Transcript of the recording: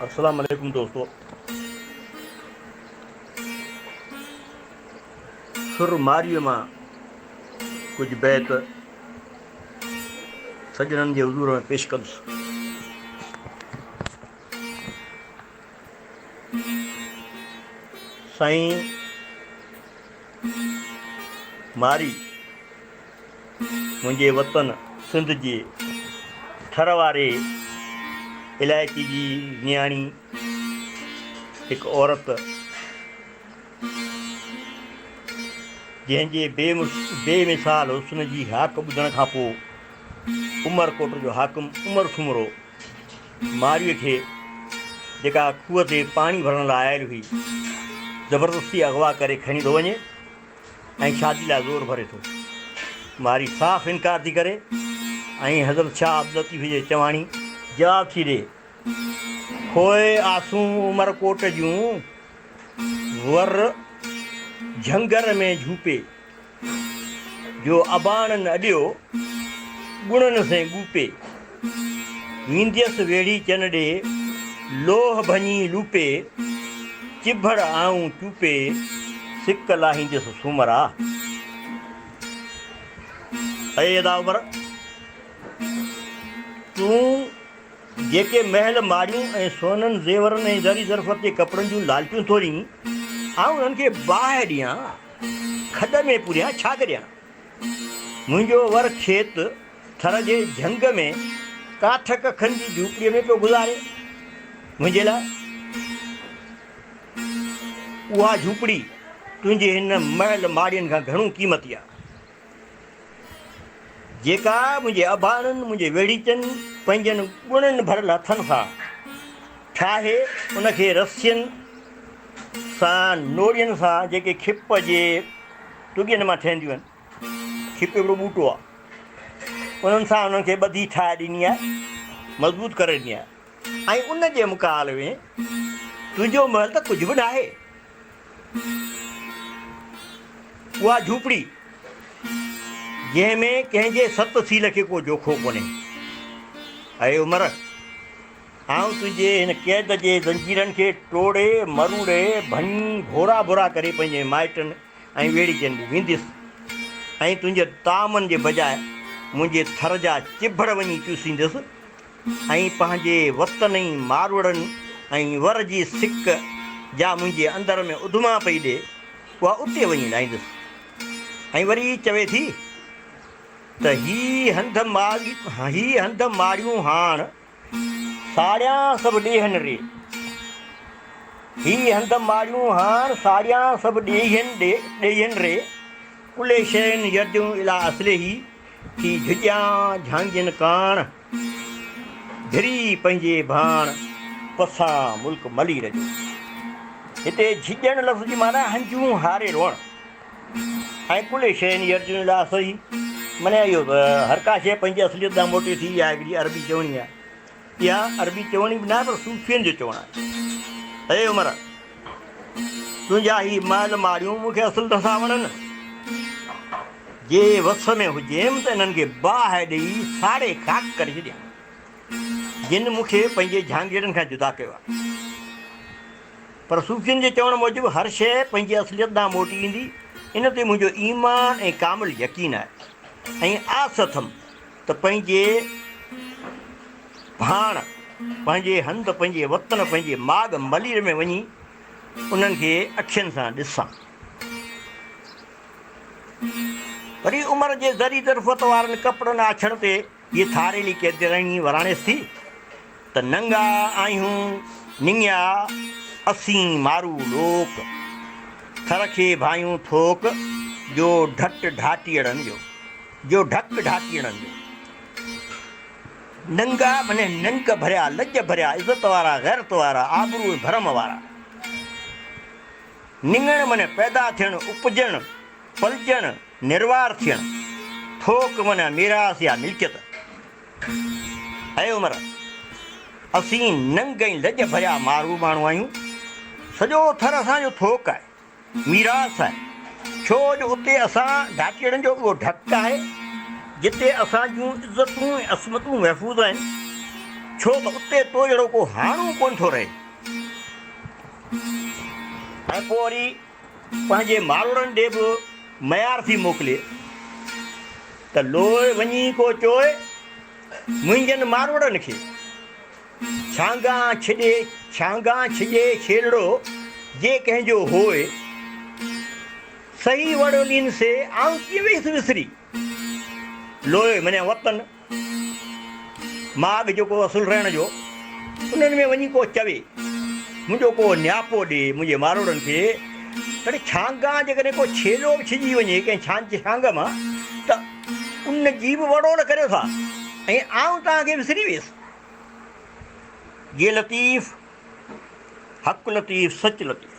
अस्सलाम वालेकुम दोस्तों। सुरमारीअ मां कुछ बैत सजननि जे हुज़ूर में पेश कंदुसि। साईं मारी मुंहिंजे वतन सिंध जे थर वारे इलाइक़े जी नियाणी हिकु औरत जंहिंजे बेमिसाल हुस्न जी हाक ॿुधण खां पोइ उमरकोट जो हाकिम उमर सुमरो मारीअ खे, जेका खूह ते पाणी भरण लाइ आयल हुई, ज़बरदस्ती अगवा करे खणी थो वञे ऐं शादी लाइ ज़ोर भरे थो। मारी साफ़ इनकार थी करे ऐं हज़रत शाह अब्दुल लतीफ़ जे चवाणी जवाब थी ॾे, खोए आसूं उमरकोट जूं वर झंगर में झूपे, जो अबाणनि अॾियो गुणनि से ॻूपे, वींदियसि वेड़ी चन ॾे लोह भञी लूपे, चिभड़ आऊं चूपे सिक लाहींदसि सूमरा। अरे अदा उमर, तूं जेके महल माड़ियूं ऐं सोननि ज़ेवरनि ऐं ज़री ज़रफ़त जे कपिड़नि जूं लालटियूं थो ॾीं, आऊं उन्हनि खे बाहि ॾियां, खॾ में पूरियां, छा करियां? मुंहिंजो वर खेत थर जे झंग में काठ कखनि जी झूपड़ीअ में पियो गुज़ारे। मुंहिंजे लाइ उहा झूपड़ी तुंहिंजे हिन महल माड़ियुनि खां घणो क़ीमती आहे, जेका मुंहिंजे अबाणनि, मुंहिंजे वेड़ीचनि पंहिंजनि गुणनि भरियल हथनि सां ठाहे उनखे रसियुनि सां, नोड़ियुनि सां, जेके खिप जे टुॻियुनि मां ठहंदियूं आहिनि, खिप हिकिड़ो ॿूटो आहे, उन्हनि सां उन्हनि खे ॿधी ठाहे ॾिनी आहे, मज़बूत करे ॾिनी आहे। ऐं उन जे मुक़ाबले में तुंहिंजो महल त कुझु बि न आहे। उहा झूपड़ी जंहिंमें कंहिंजे सत सील खे को जोखो कोन्हे। अरे उमर, आऊं तुंहिंजे हिन क़ैद जे ज़ंजीरनि खे टोड़े मरूड़े भञी भोरा भोरा करे पंहिंजे माइटनि ऐं वेड़ीचनि ॾे वेंदुसि ऐं तुंहिंजे तामनि जे बजाए मुंहिंजे थर जा चिभड़ वञी चूसींदुसि ऐं पंहिंजे वतन ई मारवड़नि ऐं वर जी सिक जा मुंहिंजे अंदर में उधमा पई ॾे, उहा उते वञी लाहींदुसि। ऐं वरी चवे थी त ही हंध माड़ियूं हाण साड़ियां सभु ॾेहनि रे, ही हंध माड़ियूं हाण साड़ियां सभु ॾेहनि रे, कुले शयुनि यर्जूं इला असले ही थी झुॼां झांगियुनि काण, धिरी पंहिंजे भाण पसां मुल्क मली रजो। हिते झिॼण लफ़्ज़ जी माना हंजूं हारे रोअण ऐं कुले शयुनि यर्जूं इला असली, माना इहो हर का शइ पंहिंजी असलियत ॾांहुं मोटे थी। इहा हिकिड़ी अरबी चवणी आहे, इहा अरबी चवणी बि न आहे पर सूफ़ियुनि जो चवणु आहे। अरे उमर, तुंहिंजा ही महल माड़ियूं मूंखे असुल नथा वणनि, जे वस में हुजेमि त इन्हनि खे बाहि ॾेई साड़े खाक करे छॾियां, जिन मूंखे पंहिंजे झांगीरनि खां जुदा कयो आहे। पर सूफ़ियुनि जे चवण मूजिबि हर शइ पंहिंजी असलियत ॾांहुं मोटी ईंदी, इन ते मुंहिंजो ईमान ऐं कामिल यकीन आहे ऐं आस अथमि त पंहिंजे भाण, पंहिंजे हंधि, पंहिंजे वतन, पंहिंजे माग मलीर में वञी उन्हनि खे अखियुनि सां ॾिसां। वरी उमिरि जे ज़री ज़रफ़त वारनि कपिड़नि आछण ते इहे थारेली केतिरणी वराणेसि थी त नंगा आहियूं निंगिया असीं मारू लोक, थर खे भायूं थोक, जो ढक ढाटीअड़नि जो नंगा माने नंग भरिया, लज भरिया, इज़त वारा, गैरत वारा, आबरू भरम वारा। निंगण माने पैदा थियणु, उपजणु, पलजणु, निर्वार थियणु। थोक माना मीरास या मिल्कियत। ऐं उमर, असीं नंग ऐं लज भरिया मारू माण्हू आहियूं। सॼो थर असांजो थोक आहे, मीरास आहे, छो जो उते असां ढाटीअड़नि जो उहो ढक आहे जिते असां जूं इज़तूं ऐं असमतूं महफ़ूज़ आहिनि। छो त उते तो जहिड़ो को हाणू कोन थो रहे। ऐं पोइ वरी पंहिंजे मारोड़नि ॾे बि मयार थी मोकिले त लोए वञी को चोए मुंहिंजनि मारोड़नि खे छांगा छिॼे छेड़ड़ो जे कंहिंजो होए सही वड़ोलीन से आऊं कीअं विसरी। लोए माने वतन माॻ जेको असुल रहण जो उन्हनि में वञी को चवे मुंहिंजो को न्यापो ॾे मुंहिंजे मारोड़नि खे तॾहिं छांगा जेकॾहिं को छेलो बि छिॼी वञे कंहिं छांग मां त उन जी बि वड़ोड़ करियो था ऐं आऊं तव्हांखे विसरी वियुसि। ये लतीफ़ हक़ लतीफ़ सच लतीफ़।